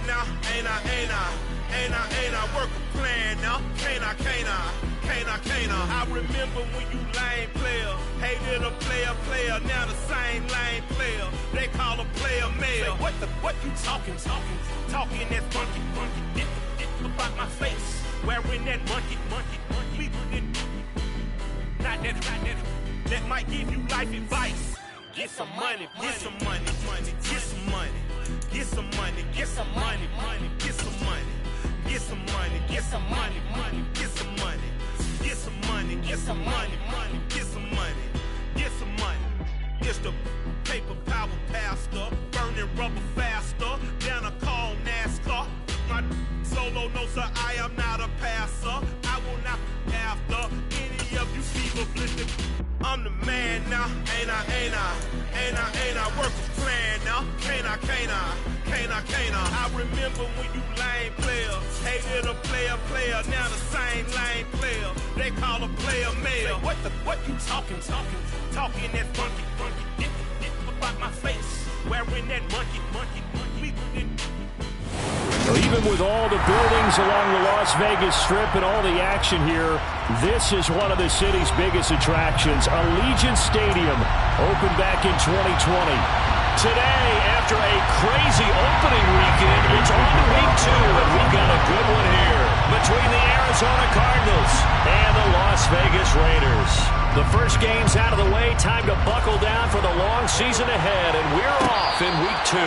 now? Ain't I work a plan now? Can't I? I remember when you lame player, hated a player, now the same lame player. They call a player male. What you talking that funky, get about my face. Wearing that monkey. We not that might give you life advice. Get some money, get some money, get some money, get some money, get some money, get some money, get some money, get some money, get some money, get some money, get some money, get some money, get some money. It's the paper power pastor, burning rubber faster, down a call NASCAR. My solo notes are I am not a passer. I will not after any of you fever blistered. I'm the man now, ain't I work a plan now, can't I? I remember when you lame player, hated a player, now the same lame player. They call a player male. What you talking that funky, get about my face, wearing that monkey, we So even with all the buildings along the Las Vegas Strip and all the action here, this is one of the city's biggest attractions. Allegiant Stadium opened back in 2020. Today, after a crazy opening weekend, it's on to week 2, and we've got a good one here between the Arizona Cardinals and the Las Vegas Raiders. The first game's out of the way. Time to buckle down for the long season ahead, and we're off in week 2.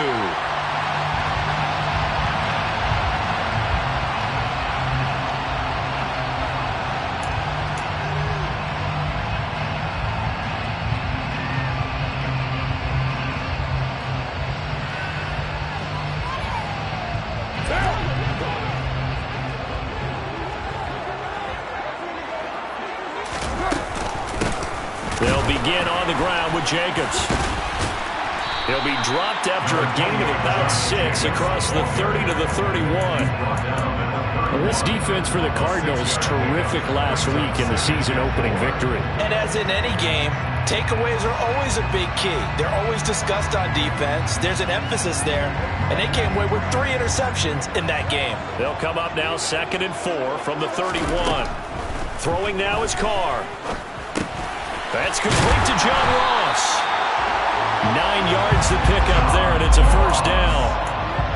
They'll begin on the ground with Jacobs. He'll be dropped after a gain of about 6 across the 30 to the 31. Well, this defense for the Cardinals, terrific last week in the season-opening victory. And as in any game, takeaways are always a big key. They're always discussed on defense. There's an emphasis there, and they came away with 3 interceptions in that game. They'll come up now 2nd and 4 from the 31. Throwing now is Carr. That's complete to John Ross. 9 yards to pick up there, and it's a first down.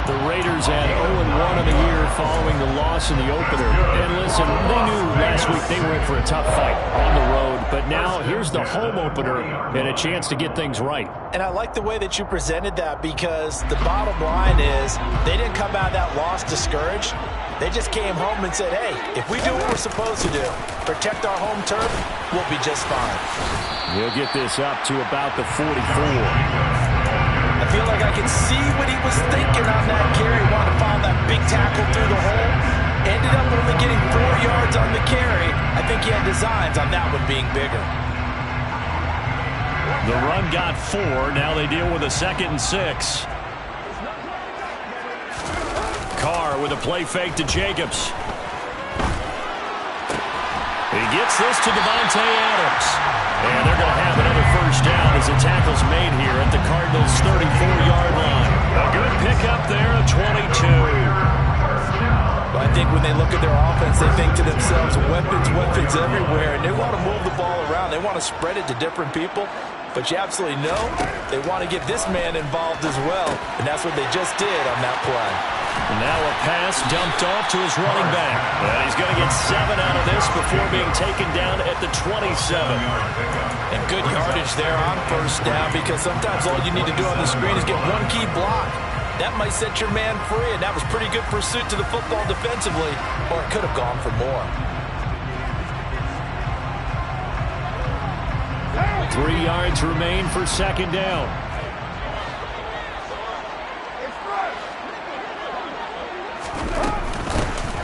The Raiders had 0-1 in the year following the loss in the opener. And listen, they knew last week they were in for a tough fight on the road. But now here's the home opener and a chance to get things right. And I like the way that you presented that, because the bottom line is they didn't come out of that loss discouraged. They just came home and said, hey, if we do what we're supposed to do, protect our home turf, we'll be just fine. He'll get this up to about the 44. I feel like I can see what he was thinking on that carry. Wanted to follow that big tackle through the hole. Ended up only getting 4 yards on the carry. I think he had designs on that one being bigger. The run got 4. Now they deal with a 2nd and 6. Carr with a play fake to Jacobs. He gets this to Devontae Adams. And they're going to have another first down as the tackle's made here at the Cardinals' 34-yard line. A good pickup there at 22. Well, I think when they look at their offense, they think to themselves, weapons everywhere, and they want to move the ball around. They want to spread it to different people. But you absolutely know they want to get this man involved as well, and that's what they just did on that play. And now a pass dumped off to his running back. And he's going to get 7 out of this before being taken down at the 27. And good yardage there on first down, because sometimes all you need to do on the screen is get one key block. That might set your man free, and that was pretty good pursuit to the football defensively, or it could have gone for more. 3 yards remain for 2nd down.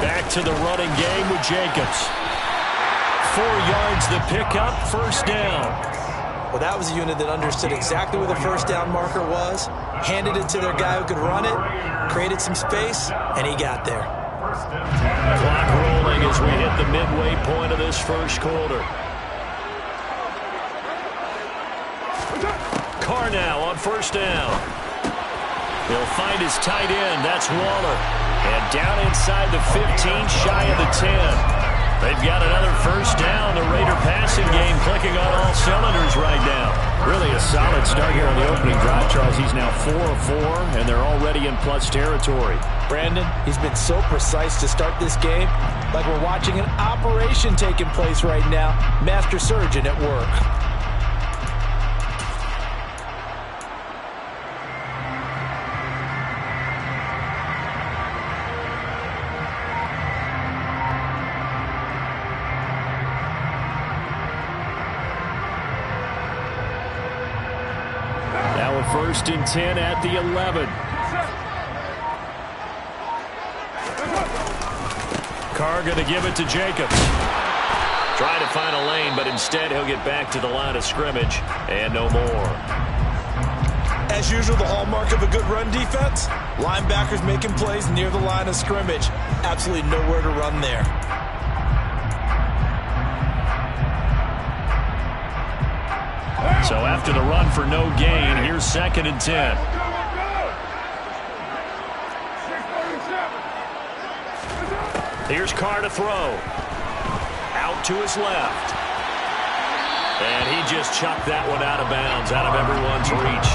Back to the running game with Jacobs. 4 yards the pickup, first down. Well, that was a unit that understood exactly where the first down marker was, handed it to their guy who could run it, created some space, and he got there. Clock rolling as we hit the midway point of this first quarter. Carr now on first down. He'll find his tight end. That's Waller. And down inside the 15, shy of the 10. They've got another first down. The Raider passing game clicking on all cylinders right now. Really a solid start here on the opening drive, Charles. He's now 4 of 4, and they're already in plus territory. Brandon, he's been so precise to start this game, like we're watching an operation taking place right now. Master surgeon at work. First and 10 at the 11. Carr going to give it to Jacobs. Trying to find a lane, but instead he'll get back to the line of scrimmage and no more. As usual, the hallmark of a good run defense, linebackers making plays near the line of scrimmage. Absolutely nowhere to run there. So after the run for no gain, here's 2nd and 10. Here's Carr to throw. Out to his left. And he just chucked that one out of bounds, out of everyone's reach.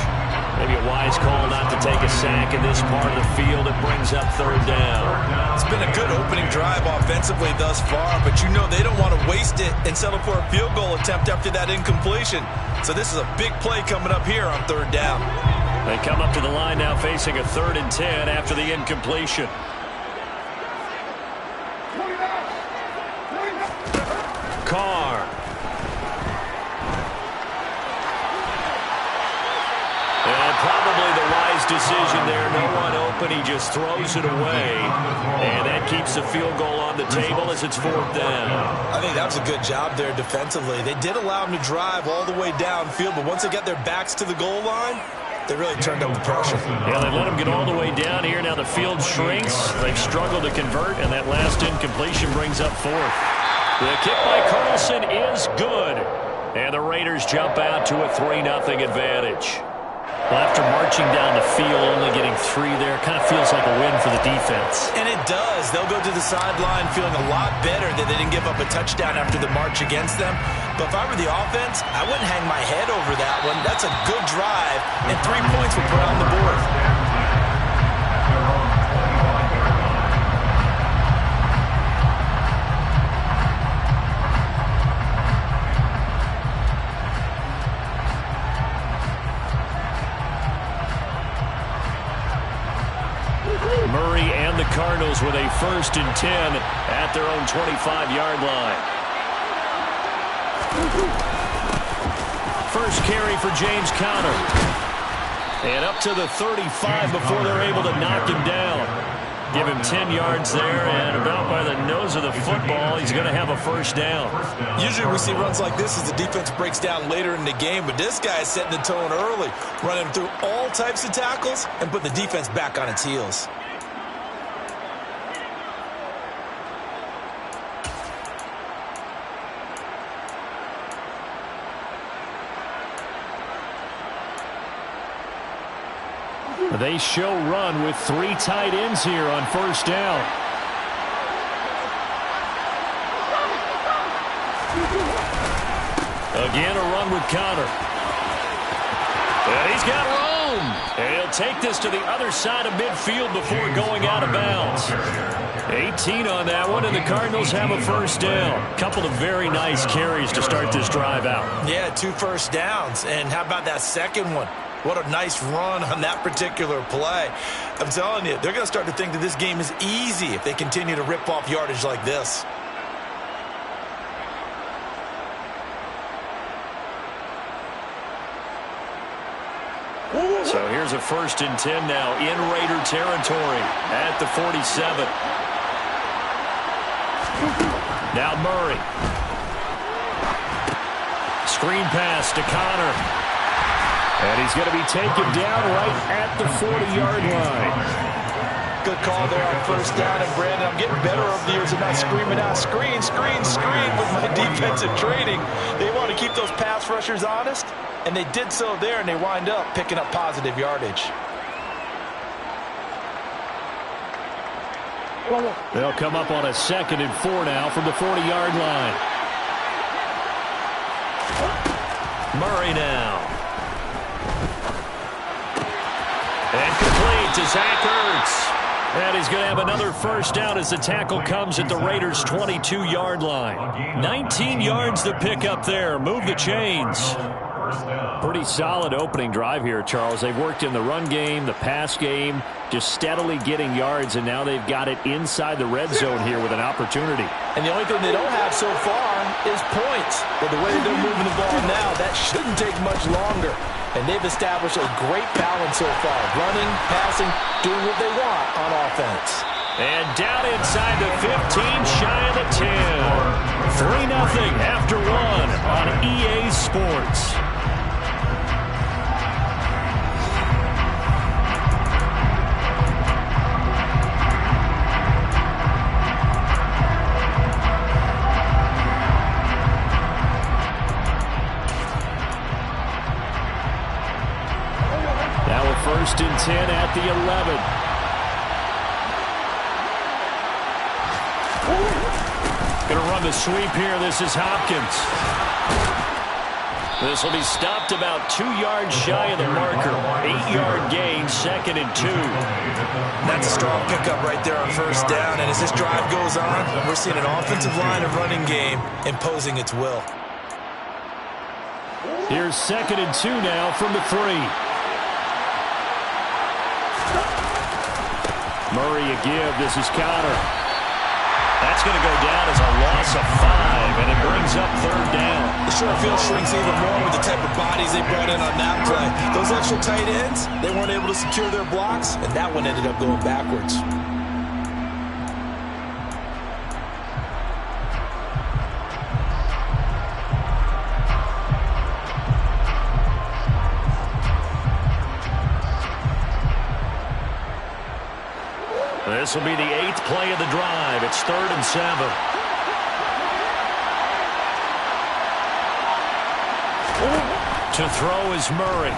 Maybe a wise call not to take a sack in this part of the field. It brings up 3rd down. It's been a good opening drive offensively thus far, but you know they don't want to waste it and settle for a field goal attempt after that incompletion. So this is a big play coming up here on 3rd down. They come up to the line now facing a 3rd and 10 after the incompletion. Carr. And probably the wise decision there. No one open. He just throws it away. And that keeps the field goal on the table as it's 4th down. I think that was a good job there defensively. They did allow him to drive all the way downfield, but once they got their backs to the goal line, they really turned up the pressure. Yeah, they let him get all the way down here. Now the field shrinks. They've struggled to convert, and that last incompletion brings up 4th. The kick by Carlson is good. And the Raiders jump out to a 3-0 advantage. Well, after marching down the field, only getting 3 there, kind of feels like a win for the defense. And it does. They'll go to the sideline feeling a lot better that they didn't give up a touchdown after the march against them. But if I were the offense, I wouldn't hang my head over that one. That's a good drive, and 3 points were put on the board. Murray and the Cardinals with a 1st and 10 at their own 25-yard line. First carry for James Conner. And up to the 35 before they're able to knock him down. Give him 10 yards there, and about by the nose of the football, he's going to have a 1st down. Usually we see runs like this as the defense breaks down later in the game, but this guy is setting the tone early, running through all types of tackles and putting the defense back on its heels. They show run with 3 tight ends here on 1st down. Again, a run with Conner. And he's got room. And he'll take this to the other side of midfield before going out of bounds. 18 on that one, and the Cardinals have a 1st down. Couple of very nice carries to start this drive out. Yeah, 2 first downs. And how about that second one? What a nice run on that particular play. I'm telling you, they're going to start to think that this game is easy if they continue to rip off yardage like this. So here's a 1st and 10 now in Raider territory at the 47. Now Murray. Screen pass to Conner. And he's going to be taken down right at the 40-yard line. Good call there on 1st down. And, Brandon, I'm getting better over the years of not screaming out, screen, screen, screen with my defensive training. They want to keep those pass rushers honest, and they did so there, and they wind up picking up positive yardage. They'll come up on a 2nd and 4 now from the 40-yard line. Murray now. And complete to Zach Ertz. And he's going to have another first down as the tackle comes at the Raiders' 22-yard line. 19 yards to pick up there. Move the chains. Pretty solid opening drive here, Charles. They've worked in the run game, the pass game, just steadily getting yards, and now they've got it inside the red zone here with an opportunity. And the only thing they don't have so far is points. But the way they're moving the ball now, that shouldn't take much longer. And they've established a great balance so far. Running, passing, doing what they want on offense. And down inside the 15, shy of the 10. 3-0 after 1 on EA Sports. Now a 1st and 10 at the 11. Going to run the sweep here. This is Hopkins. This will be stopped about 2 yards shy of the marker. 8-yard gain, 2nd and 2. That's a strong pickup right there on first down. And as this drive goes on, we're seeing an offensive line and running game imposing its will. Here's 2nd and 2 now from the 3. Murray a give. This is Connor. That's going to go down as a loss of 5, and it brings up 3rd down. The short field shrinks even more with the type of bodies they brought in on that play. Those extra tight ends, they weren't able to secure their blocks, and that one ended up going backwards. This will be the 8th play of the drive. It's 3rd and 7. To throw is Murray.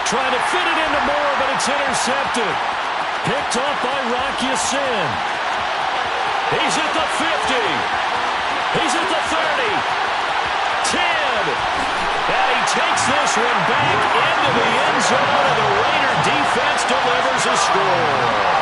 Trying to fit it into Moore, but it's intercepted. Picked off by Rocky Sin. He's at the 50. He's at the 30. 10. And he takes this one back into the end zone, and the Raider defense delivers a score.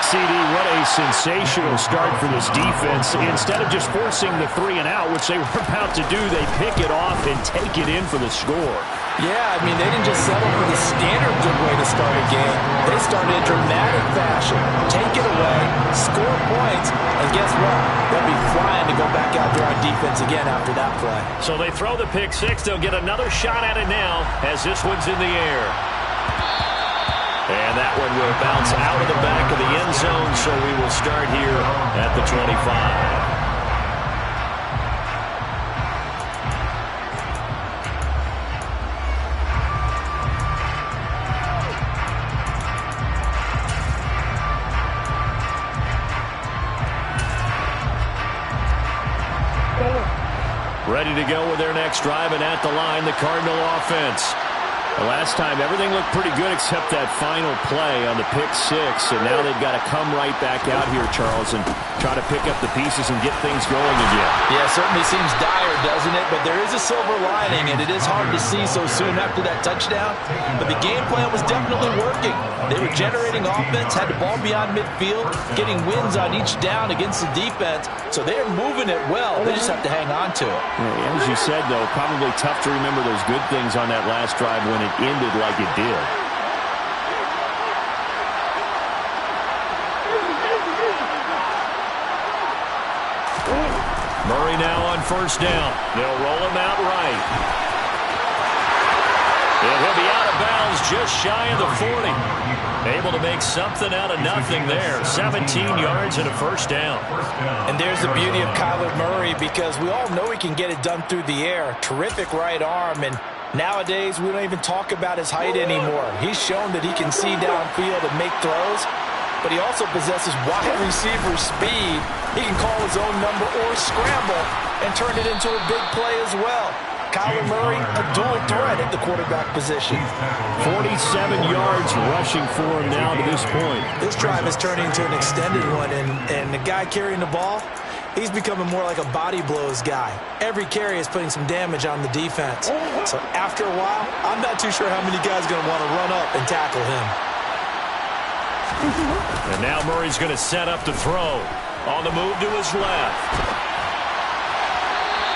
CD, what a sensational start for this defense. Instead of just forcing the 3 and out, which they were about to do, they pick it off and take it in for the score. Yeah, I mean, they didn't just settle for the standard good way to start a game. They started in dramatic fashion. Take it away, score points, and guess what? They'll be flying to go back out there on defense again after that play. So they throw the pick 6. They'll get another shot at it now as this one's in the air. And that one will bounce out of the back of the end zone, so we will start here at the 25. Ready to go with their next drive, and at the line, the Cardinal offense. The last time, everything looked pretty good except that final play on the pick 6, and now they've got to come right back out here, Charles, and try to pick up the pieces and get things going again. Yeah, certainly seems dire, doesn't it? But there is a silver lining, and it is hard to see so soon after that touchdown. But the game plan was definitely working. They were generating offense, had the ball beyond midfield, getting wins on each down against the defense. So they're moving it well. They just have to hang on to it. Yeah, as you said, though, probably tough to remember those good things on that last drive when it ended like it did. Murray now on first down. They'll roll him out right. And he'll be out of bounds just shy of the 40. Able to make something out of nothing there. 17 yards and a first down. And there's the beauty of Kyler Murray, because we all know he can get it done through the air. Terrific right arm, and nowadays we don't even talk about his height anymore. He's shown that he can see downfield and make throws, but he also possesses wide receiver speed. He can call his own number or scramble and turn it into a big play as well. Kyler Murray, a dual threat at the quarterback position. 47 yards rushing for him now to this point. This drive is turning into an extended one, and the guy carrying the ball, he's becoming more like a body blows guy. Every carry is putting some damage on the defense. So after a while, I'm not too sure how many guys are going to want to run up and tackle him. And now Murray's going to set up to throw. On the move to his left.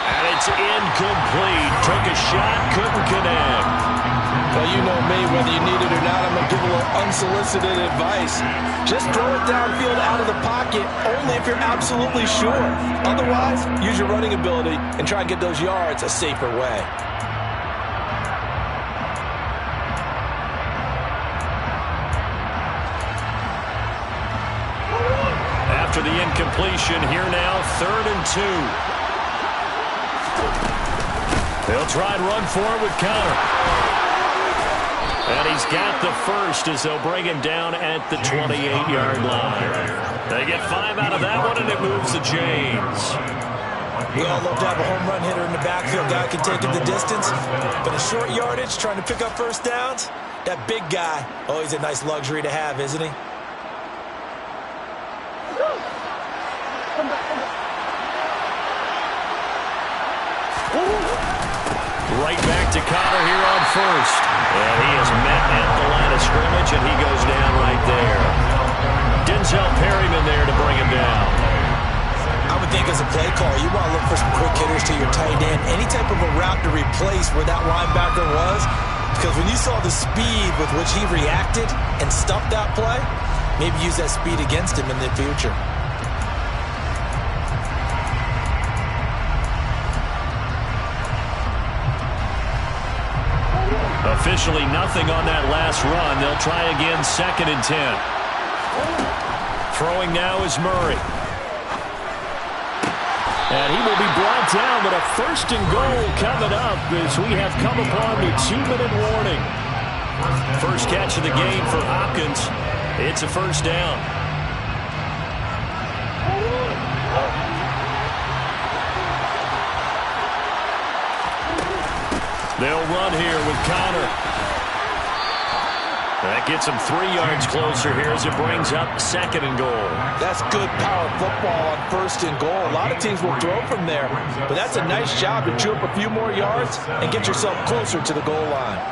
And it's incomplete. Took a shot, couldn't connect. Well, you know me, whether you need it or not, I'm going to give a little unsolicited advice. Just throw it downfield out of the pocket, only if you're absolutely sure. Otherwise, use your running ability and try and get those yards a safer way. After the incompletion, here now, 3rd and 2. They'll try and run for it with Conner. And he's got the first as they'll bring him down at the 28-yard line. They get 5 out of that one, and it moves the chains. We all love to have a home run hitter in the backfield. Guy can take it the distance. But a short yardage, trying to pick up first downs, that big guy, oh, he's a nice luxury to have, isn't he? Right back to Conner here on first. And he is met at the line of scrimmage, and he goes down right there. Denzel Perryman there to bring him down. I would think as a play caller, you want to look for some quick hitters to your tight end. Any type of a route to replace where that linebacker was. Because when you saw the speed with which he reacted and stuffed that play, maybe use that speed against him in the future. Officially nothing on that last run. They'll try again, 2nd and 10. Throwing now is Murray. And he will be brought down, but a 1st and goal coming up as we have come upon the 2-minute warning. First catch of the game for Hopkins. It's a 1st down. They'll run here with Conner. That gets him 3 yards closer here as it brings up 2nd and goal. That's good power football on 1st and goal. A lot of teams will throw from there, but that's a nice job to chew up a few more yards and get yourself closer to the goal line.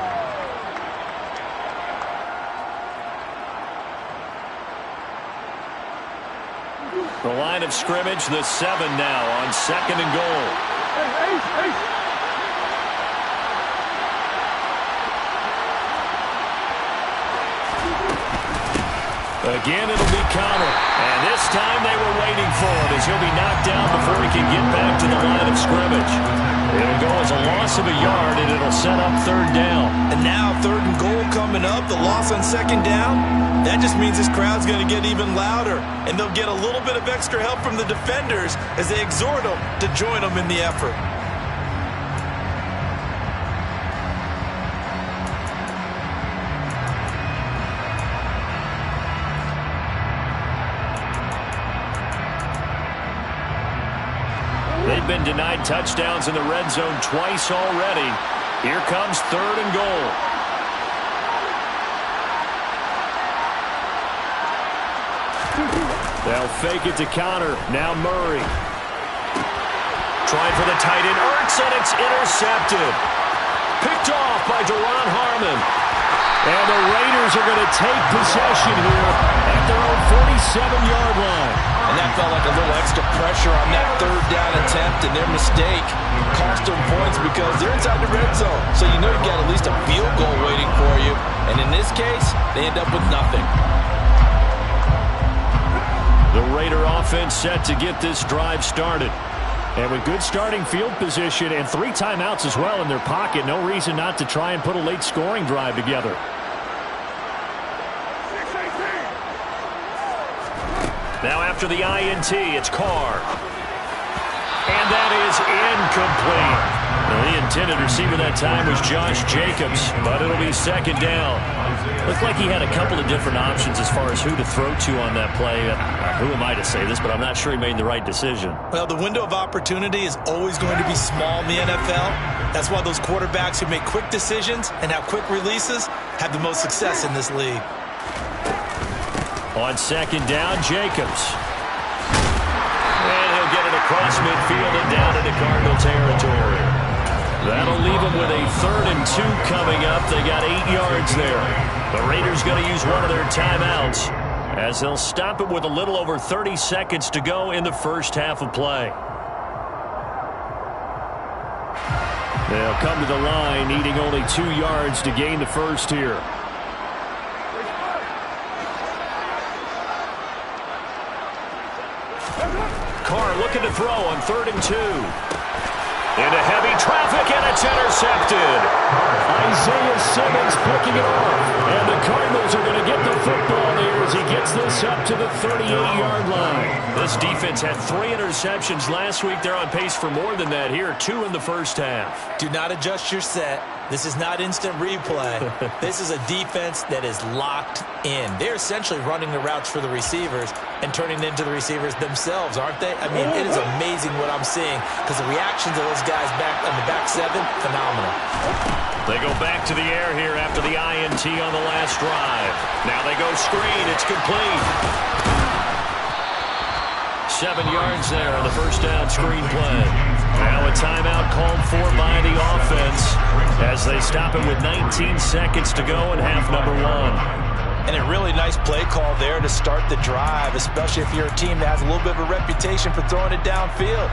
The line of scrimmage, the 7 now on 2nd and goal. Again, it'll be Conner. And this time they were waiting for it as he'll be knocked down before he can get back to the line of scrimmage. It'll go as a loss of a yard, and it'll set up 3rd down. And now 3rd and goal coming up, the loss on 2nd down. That just means this crowd's going to get even louder, and they'll get a little bit of extra help from the defenders as they exhort them to join them in the effort. They've been denied touchdowns in the red zone twice already. Here comes 3rd and goal. They'll fake it to Conner. Now Murray. Trying for the tight end. Ertz, and it's intercepted. Picked off by Duron Harmon. And the Raiders are going to take possession here at their own 47-yard line. And that felt like a little extra pressure on that 3rd down attempt, and their mistake cost them points because they're inside the red zone. So you know you've got at least a field goal waiting for you. And in this case, they end up with nothing. The Raider offense set to get this drive started. And with good starting field position and 3 timeouts as well in their pocket, no reason not to try and put a late scoring drive together. Now after the INT, it's Carr. And that is incomplete. The intended receiver that time was Josh Jacobs, but it'll be second down. Looked like he had a couple of different options as far as who to throw to on that play. Who am I to say this, but I'm not sure he made the right decision. Well, the window of opportunity is always going to be small in the NFL. That's why those quarterbacks who make quick decisions and have quick releases have the most success in this league. On second down, Jacobs. And he'll get it across midfield and down into Cardinal territory. That'll leave them with a 3rd and 2 coming up. They got 8 yards there. The Raiders going to use one of their timeouts as they'll stop it with a little over 30 seconds to go in the first half of play. They'll come to the line needing only 2 yards to gain the first here. Carr looking to throw on 3rd and 2. Into heavy traffic, and it's intercepted. Isaiah Simmons picking it off. And the Cardinals are going to get the football here as he gets this up to the 38-yard line. This defense had 3 interceptions last week. They're on pace for more than that here, 2 in the first half. Do not adjust your set. This is not instant replay. This is a defense that is locked in. They're essentially running the routes for the receivers and turning into the receivers themselves, aren't they? I mean, it is amazing what I'm seeing because the reactions of those guys back on the back 7, phenomenal. They go back to the air here after the INT on the last drive. Now they go screen. It's complete. 7 yards there on the first down screen play. Now a timeout called for by the offense as they stop it with 19 seconds to go in half number 1. And a really nice play call there to start the drive, especially if you're a team that has a little bit of a reputation for throwing it downfield.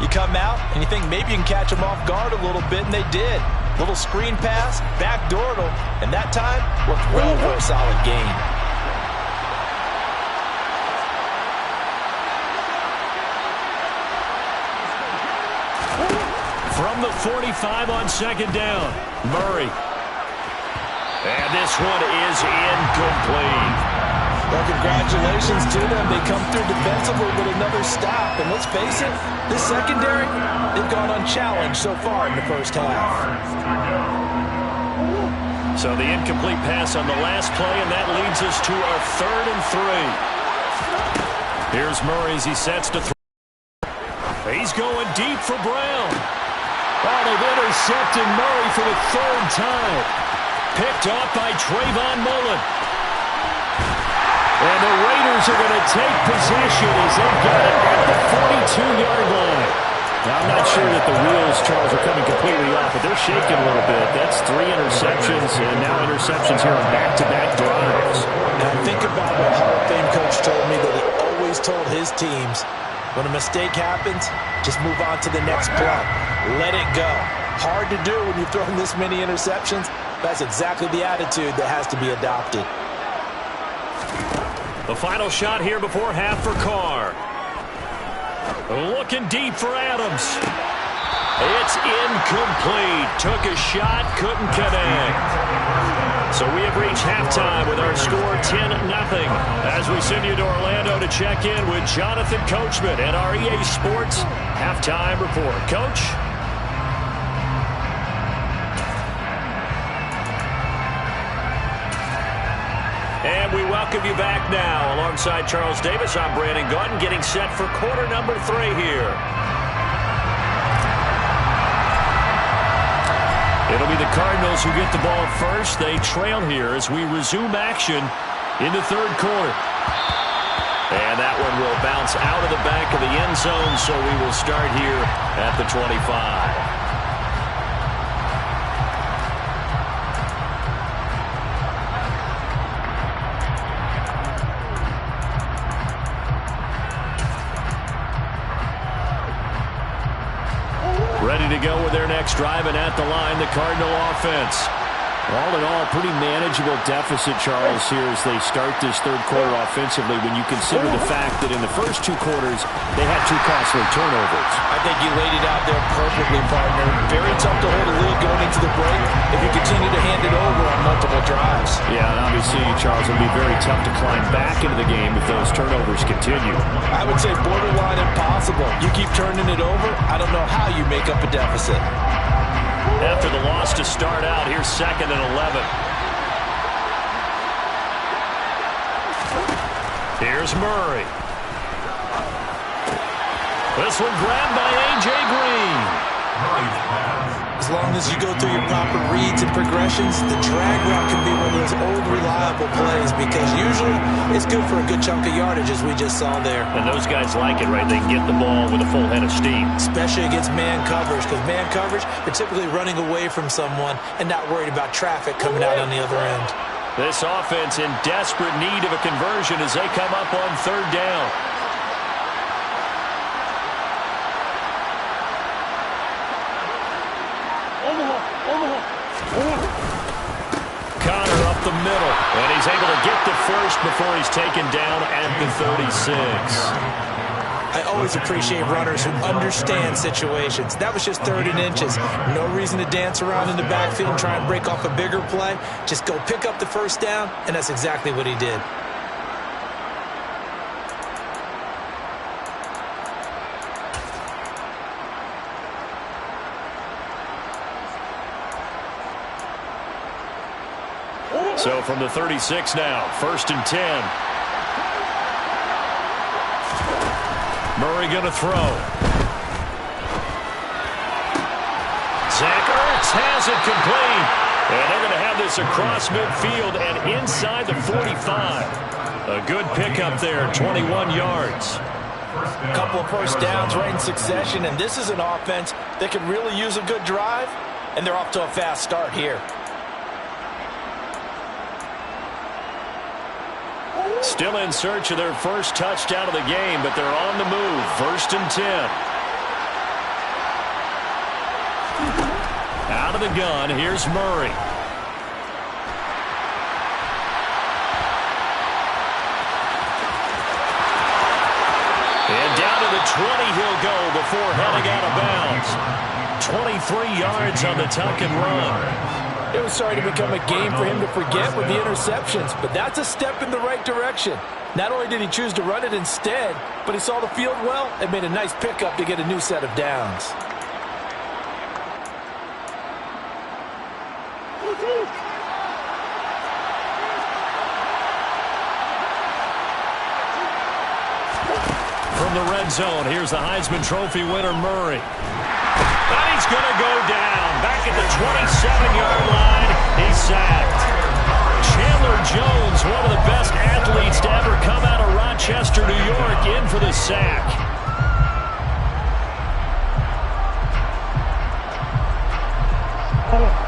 You come out and you think maybe you can catch them off guard a little bit, and they did. Little screen pass, backdoored them, and that time worked well for a solid gain. From the 45 on second down, Murray. And this one is incomplete. Well, congratulations to them. They come through defensively with another stop. And let's face it, this secondary, they've gone unchallenged so far in the first half. So the incomplete pass on the last play, and that leads us to our 3rd and 3. Here's Murray as he sets to throw. He's going deep for Brown. Oh, they've intercepted Murray for the 3rd time. Picked off by Trayvon Mullen. And the Raiders are going to take possession as they've got it at the 42-yard line. Now, I'm not sure that the wheels, Charles, are coming completely off, but they're shaking a little bit. That's 3 interceptions, and now interceptions here on back-to-back drives. Now, think about what Hall of Fame coach told me that he always told his teams, when a mistake happens, just move on to the next play. Let it go. Hard to do when you've thrown this many interceptions. That's exactly the attitude that has to be adopted. The final shot here before half for Carr. Looking deep for Adams. It's incomplete. Took a shot, couldn't connect. So we have reached halftime with our score 10-0. As we send you to Orlando to check in with Jonathan Coachman and our EA Sports halftime report. Coach? And we welcome you back now. Alongside Charles Davis, I'm Brandon Gaudin, getting set for quarter number 3 here. It'll be the Cardinals who get the ball first. They trail here as we resume action in the 3rd quarter. And that one will bounce out of the back of the end zone, so we will start here at the 25. Ready to go with their next drive, and at the line, the Cardinal offense. All in all, pretty manageable deficit, Charles, here as they start this 3rd quarter offensively when you consider the fact that in the first 2 quarters, they had 2 costly turnovers. I think you laid it out there perfectly, partner. Very tough to hold a lead going into the break if you continue to hand it over on multiple drives. Yeah, and obviously, Charles, it'll be very tough to climb back into the game if those turnovers continue. I would say borderline impossible. You keep turning it over, I don't know how you make up a deficit. after the loss to start out. Here's 2nd and 11. Here's Murray. This one grabbed by A.J. Green. As long as you go through your proper reads and progressions, the drag route can be one of those old reliable plays because usually it's good for a good chunk of yardage, as we just saw there. And those guys like it, right? They can get the ball with a full head of steam. Especially against man coverage, because man coverage, they're typically running away from someone and not worried about traffic coming out on the other end. This offense in desperate need of a conversion as they come up on 3rd down. Connor up the middle, and he's able to get the first before he's taken down at the 36. I always appreciate runners who understand situations. That was just 3rd and inches. No reason to dance around in the backfield and try and break off a bigger play. Just go pick up the first down, and that's exactly what he did. So from the 36 now, 1st and 10. Murray going to throw. Zach Ertz has it complete. And they're going to have this across midfield and inside the 45. A good pickup there, 21 yards. A couple of first downs right in succession, and this is an offense that can really use a good drive, and they're off to a fast start here. Still in search of their first touchdown of the game, but they're on the move. 1st and 10. Out of the gun, here's Murray. And down to the 20 he'll go before heading out of bounds. 23 yards on the tuck and run. It was starting to become a game for him to forget with the interceptions, but that's a step in the right direction. Not only did he choose to run it instead, but he saw the field well and made a nice pickup to get a new set of downs. From the red zone, here's the Heisman Trophy winner, Murray. And he's going to go down. Back at the 27-yard line, he's sacked. Chandler Jones, one of the best athletes to ever come out of Rochester, New York, in for the sack.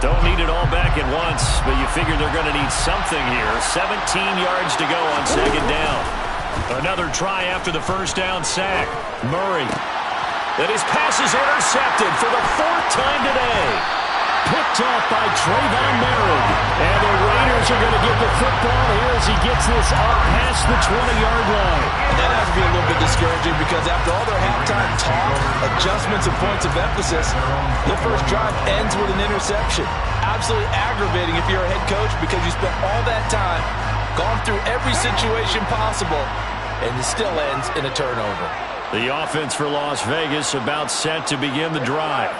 Don't need it all back at once, but you figure they're going to need something here. 17 yards to go on 2nd down. Another try after the first down sack. Murray. And his pass is intercepted for the 4th time today. Picked off by Trayvon Merritt. And the Raiders are going to get the football here as he gets this up past the 20-yard line. That has to be a little bit discouraging because after all their halftime talk, adjustments and points of emphasis, their first drive ends with an interception. Absolutely aggravating if you're a head coach because you spent all that time, gone through every situation possible, and it still ends in a turnover. The offense for Las Vegas about set to begin the drive.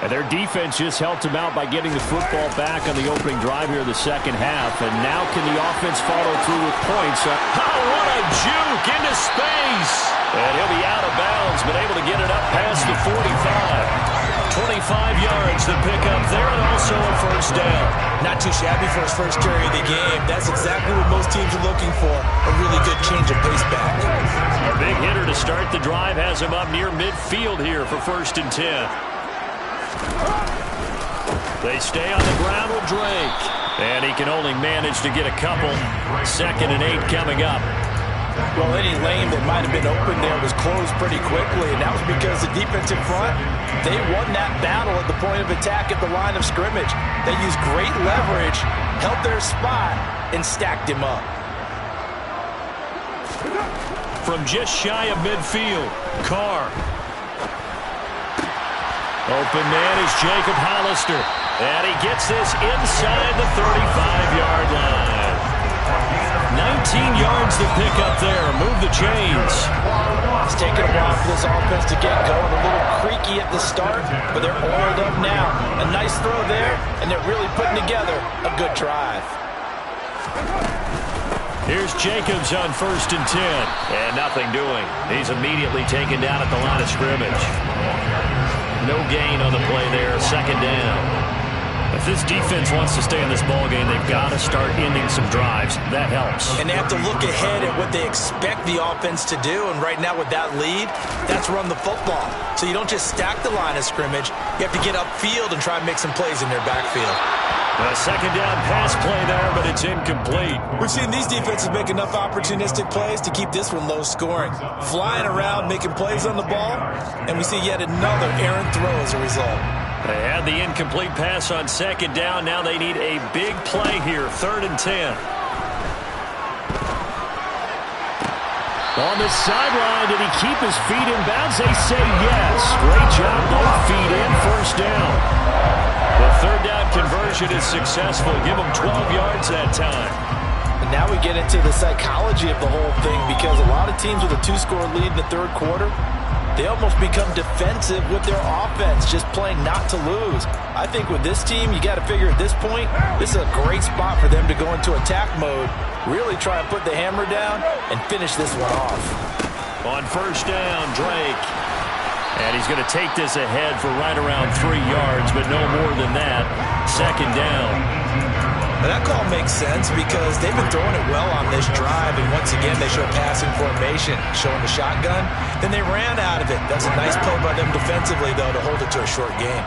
And their defense just helped them out by getting the football back on the opening drive here in the 2nd half. And now can the offense follow through with points? Oh, what a juke into space. And he'll be out of bounds, but able to get it up past the 45. 25 yards to pick up there, and also a first down. Not too shabby for his first carry of the game. That's exactly what most teams are looking for, a really good change of pace back. A big hitter to start the drive has him up near midfield here for 1st and 10. They stay on the ground with Drake. And he can only manage to get a couple. 2nd and 8 coming up. Well, any lane that might have been open there was closed pretty quickly, and that was because the defensive front, they won that battle at the point of attack at the line of scrimmage. They used great leverage, held their spot, and stacked him up. From just shy of midfield, Carr. Open man is Jacob Hollister. And he gets this inside the 35-yard line. 19 yards needs the pickup there. Move the chains. It's taken a while for this offense to get going. A little creaky at the start, but they're oiled up now. A nice throw there, and they're really putting together a good drive. Here's Jacobs on 1st and 10. And nothing doing. He's immediately taken down at the line of scrimmage. No gain on the play there. 2nd down. If this defense wants to stay in this ballgame, they've got to start ending some drives. That helps. And they have to look ahead at what they expect the offense to do. And right now with that lead, that's run the football. So you don't just stack the line of scrimmage. You have to get upfield and try and make some plays in their backfield. A 2nd down pass play there, but it's incomplete. We've seen these defenses make enough opportunistic plays to keep this one low scoring. Flying around, making plays on the ball, and we see yet another errant throw as a result. They had the incomplete pass on 2nd down. Now they need a big play here, 3rd and 10. On the sideline, did he keep his feet in bounds? They say yes. Great job, both feet in, 1st down. The 3rd down conversion is successful. Give them 12 yards that time. And now we get into the psychology of the whole thing, because a lot of teams with a 2-score lead in the 3rd quarter, they almost become defensive with their offense, just playing not to lose. I think with this team, you got to figure at this point, this is a great spot for them to go into attack mode, really try and put the hammer down and finish this one off. On 1st down, Drake. And he's going to take this ahead for right around 3 yards, but no more than that. 2nd down. Now that call makes sense because they've been throwing it well on this drive, and once again they show passing formation, showing the shotgun. Then they ran out of it. That's a nice play by them defensively, though, to hold it to a short game.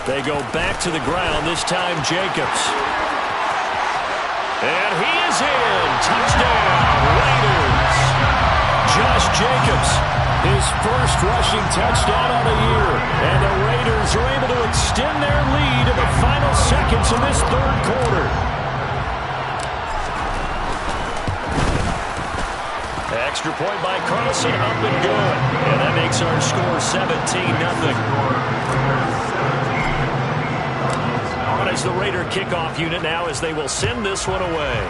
They go back to the ground, this time Jacobs. And he is in. Touchdown, Raiders. Josh Jacobs, his first rushing touchdown on the year. And the Raiders are able to extend their lead in the final seconds of this 3rd quarter. Extra point by Carlson, up and good. And that makes our score 17-0. On as the Raider kickoff unit now, as they will send this one away.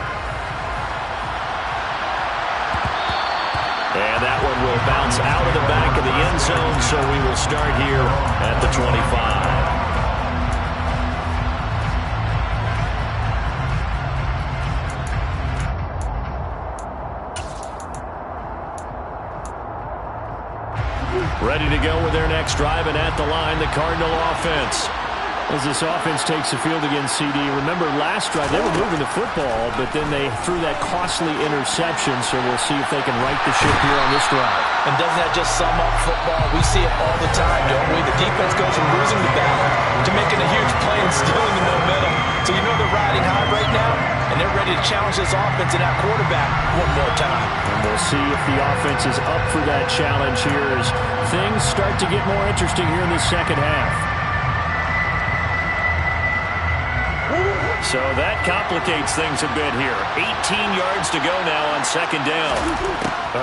And that one will bounce out of the back of the end zone, so we will start here at the 25. Ready to go with their next drive, and at the line, the Cardinal offense. As this offense takes the field against CD, remember last drive they were moving the football, but then they threw that costly interception, so we'll see if they can right the ship here on this drive. And doesn't that just sum up football? We see it all the time, don't we? The defense goes from losing the battle to making a huge play and stealing the momentum. So you know they're riding high right now, and they're ready to challenge this offense and that quarterback one more time. And we'll see if the offense is up for that challenge here as things start to get more interesting here in the 2nd half. So that complicates things a bit here. 18 yards to go now on 2nd down.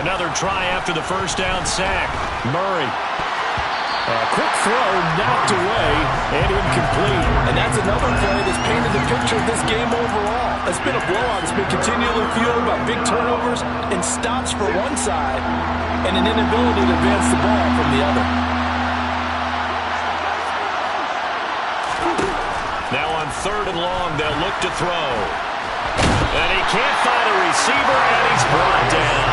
Another try after the 1st down sack. Murray. A quick throw knocked away and incomplete. And that's another play that's painted the picture of this game overall. It's been a blowout. It's been continually fueled by big turnovers and stops for one side and an inability to advance the ball from the other. Now on 3rd and long, they'll look to throw. And he can't find a receiver, and he's brought down.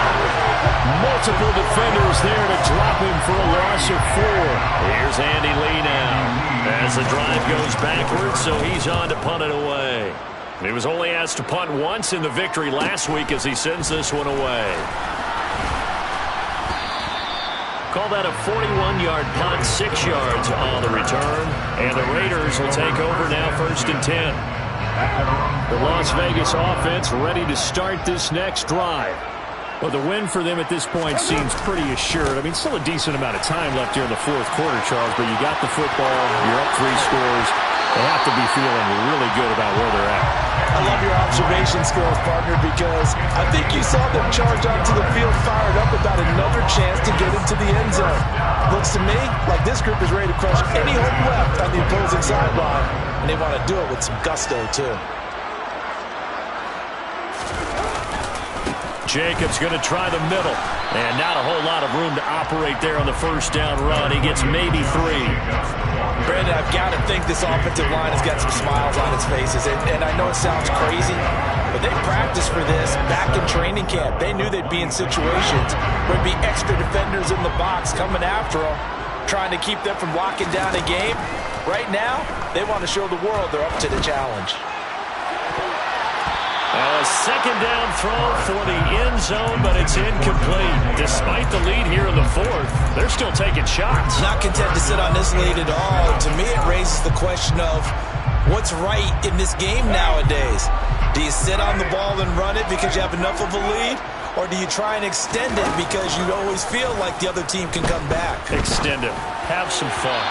Multiple defenders there to drop him for a loss of 4. Here's Andy Lee now as the drive goes backwards, so he's on to punt it away. He was only asked to punt once in the victory last week as he sends this one away. Call that a 41-yard punt, 6 yards on the return. And the Raiders will take over now, 1st and 10. The Las Vegas offense ready to start this next drive. Well, the win for them at this point seems pretty assured. I mean, still a decent amount of time left here in the 4th quarter, Charles, but you got the football, you're up 3 scores. They have to be feeling really good about where they're at. I love your observation skills, partner, because I think you saw them charge onto the field fired up about another chance to get into the end zone. Looks to me like this group is ready to crush any hope left on the opposing sideline, and they want to do it with some gusto, too. Jacobs going to try the middle. And not a whole lot of room to operate there on the first down run. He gets maybe 3. Brandon, I've got to think this offensive line has got some smiles on its faces. And I know it sounds crazy, but they practiced for this back in training camp. They knew they'd be in situations where there'd be extra defenders in the box coming after them, trying to keep them from locking down a game. Right now, they want to show the world they're up to the challenge. A second down throw for the end zone, but it's incomplete. Despite the lead here in the fourth, they're still taking shots. Not content to sit on this lead at all. To me, it raises the question of what's right in this game nowadays. Do you sit on the ball and run it because you have enough of a lead? Or do you try and extend it because you always feel like the other team can come back? Extend it. Have some fun.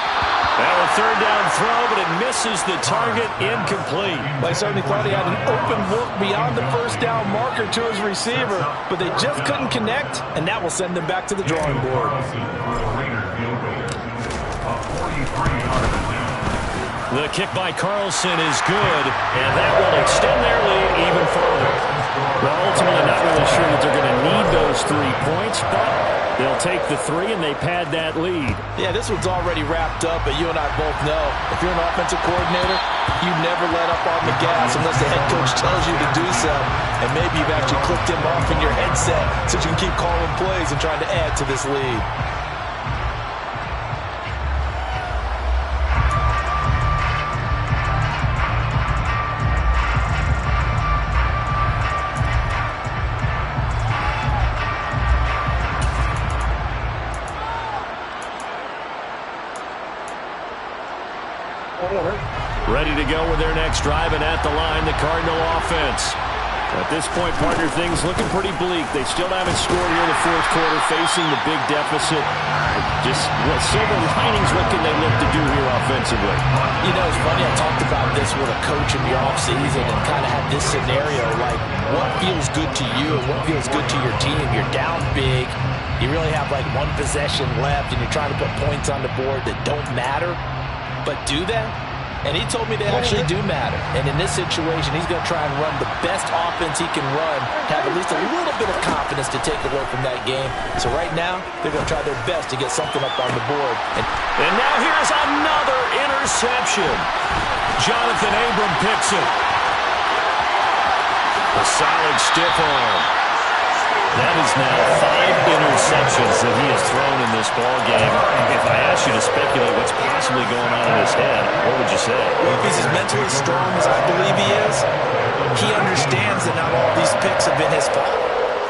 Now a third down throw, but it misses the target. Incomplete. Well, I certainly thought he had an open look beyond the first down marker to his receiver, but they just couldn't connect, and that will send them back to the drawing board. The kick by Carlson is good, and that will extend their lead even further. Well, ultimately, not really sure that they're going to need those 3 points, but they'll take the 3, and they pad that lead. Yeah, this one's already wrapped up, but you and I both know if you're an offensive coordinator, you never let up on the gas unless the head coach tells you to do so. And maybe you've actually clicked him off in your headset so you can keep calling plays and trying to add to this lead. Ready to go with their next drive, and at the line, the Cardinal offense. At this point, partner, things looking pretty bleak. They still haven't scored here in the fourth quarter, facing the big deficit. Just what silver linings, what can they look to do here offensively? You know, it's funny, I talked about this with a coach in the offseason and kind of had this scenario, like what feels good to you and what feels good to your team. You're down big. You really have like one possession left, and you're trying to put points on the board that don't matter. But do that? And he told me they actually do matter. And in this situation, he's going to try and run the best offense he can run to have at least a little bit of confidence to take away from that game. So right now, they're going to try their best to get something up on the board. And now here's another interception. Jonathan Abram picks it. A solid stiff arm. That is now 5 interceptions that he has thrown in this ball game. If I asked you to speculate what's possibly going on in his head, what would you say? Well, if he's as mentally strong as I believe he is, he understands that not all these picks have been his fault.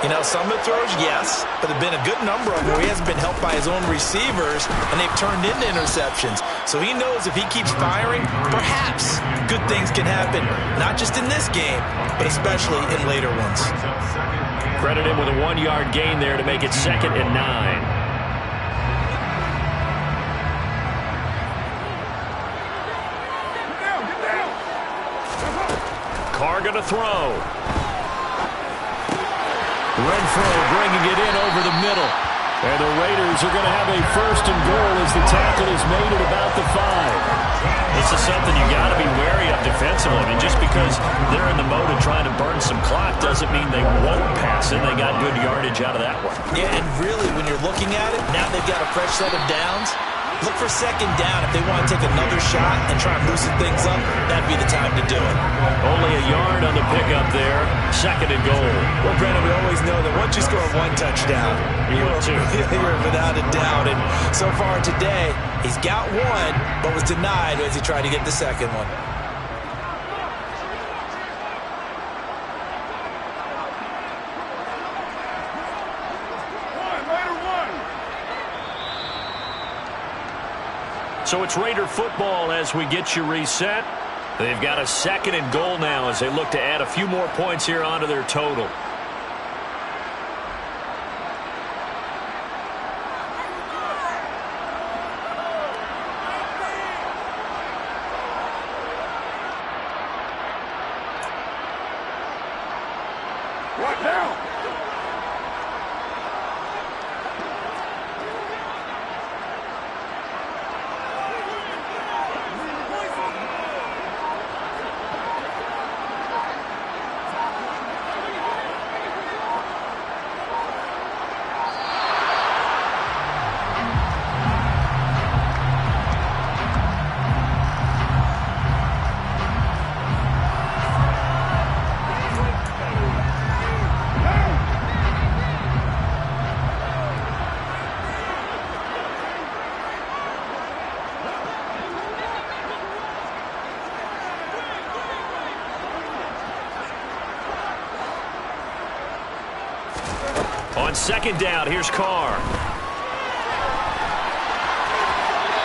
You know, some of the throws, yes, but there have been a good number of them where he hasn't been helped by his own receivers, and they've turned into interceptions. So he knows if he keeps firing, perhaps good things can happen, not just in this game, but especially in later ones. Credit him with a 1-yard gain there to make it 2nd and 9. Carr going to throw. Renfro bringing it in over the middle. And the Raiders are going to have a 1st and goal as the tackle is made at about the 5. This is something you got to be wary of defensively. I mean, just because they're in the mode of trying to burn some clock doesn't mean they won't pass it. They got good yardage out of that one. Yeah, and really, when you're looking at it, now they've got a fresh set of downs. Look for 2nd down. If they want to take another shot and try and loosen things up, that'd be the time to do it. Only a yard on the pickup there. 2nd and goal. Well, Brandon, we always know that once you score 1 touchdown, you're without a doubt. And so far today, he's got 1, but was denied as he tried to get the 2nd one. So it's Raider football as we get you reset. They've got a 2nd and goal now as they look to add a few more points here onto their total. What now? On second down, here's Carr.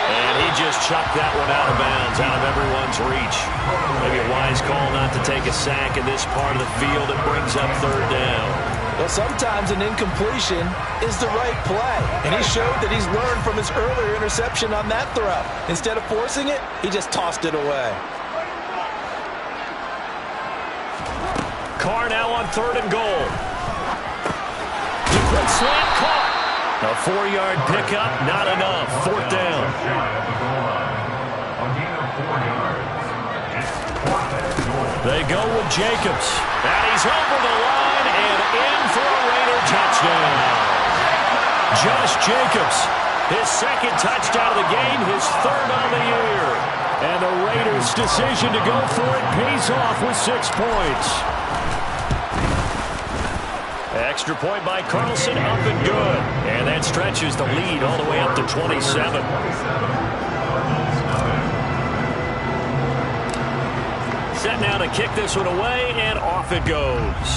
And he just chucked that one out of bounds, out of everyone's reach. Maybe a wise call not to take a sack in this part of the field. It brings up third down. Well, sometimes an incompletion is the right play. And he showed that he's learned from his earlier interception on that throw. Instead of forcing it, he just tossed it away. Carr now on third and goal. The quick slant caught. A 4-yard pickup, not enough. Fourth down. They go with Jacobs. And he's over the line and in for a Raider touchdown. Josh Jacobs, his second touchdown of the game, his third on the year. And the Raiders' decision to go for it pays off with 6 points. Extra point by Carlson, up and good. And that stretches the lead all the way up to 27. Set now to kick this one away, and off it goes.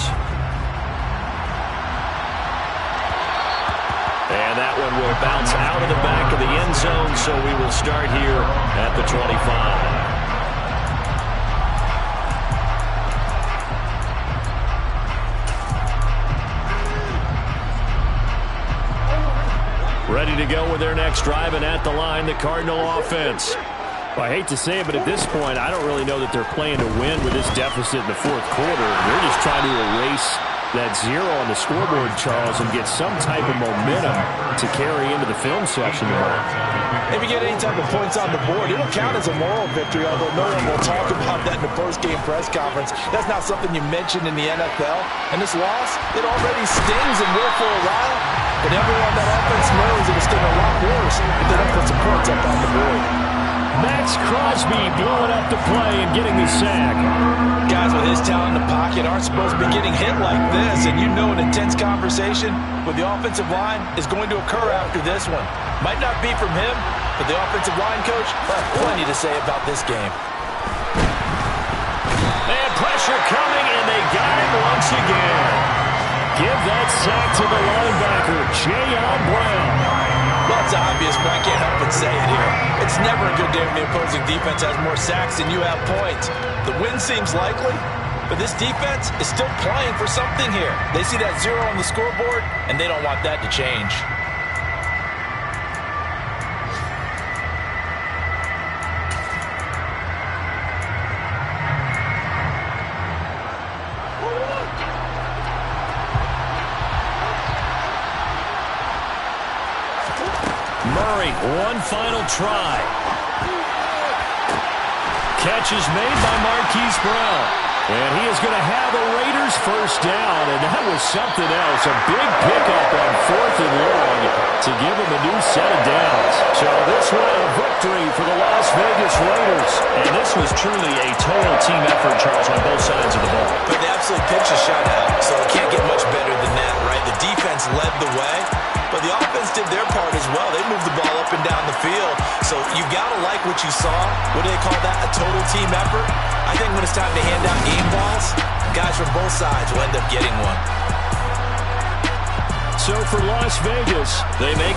And that one will bounce out of the back of the end zone, so we will start here at the 25. Ready to go with their next drive, and at the line, the Cardinal offense. Well, I hate to say it, but at this point, I don't really know that they're playing to win with this deficit in the fourth quarter. They're just trying to erase that 0 on the scoreboard, Charles, and get some type of momentum to carry into the film section tomorrow. If you get any type of points on the board, it'll count as a moral victory, although no one will talk about that in the post-game press conference. That's not something you mention in the NFL. And this loss, it already stings and will for a while. But everyone that offense knows it will sting a lot worse if they don't put some points up on the board. Max Crosby blowing up the play and getting the sack. Guys with his talent in the pocket aren't supposed to be getting hit like this, and you know an intense conversation with the offensive line is going to occur after this one. Might not be from him, but the offensive line coach will have plenty to say about this game. And pressure coming, and they got it once again. Give that sack to the linebacker, Jayon Brown. Well, it's obvious, but I can't help but say it here. It's never a good day when the opposing defense has more sacks than you have points. The win seems likely, but this defense is still playing for something here. They see that 0 on the scoreboard, and they don't want that to change. Murray, one final try. Catch is made by Marquise Brown. And he is going to have the Raiders first down, and that was something else. A big pickup on 4th and long to give them a new set of downs. So this one a victory for the Las Vegas Raiders. And this was truly a total team effort, Charles, on both sides of the ball. But they absolutely pitched a shutout, so it can't get much better than that, right? The defense led the way, but the offense did their part as well. They moved the ball up and down the field. So you got to like what you saw. What do they call that? A total team effort? I think when it's time to hand out game balls, guys from both sides will end up getting one. So for Las Vegas, they make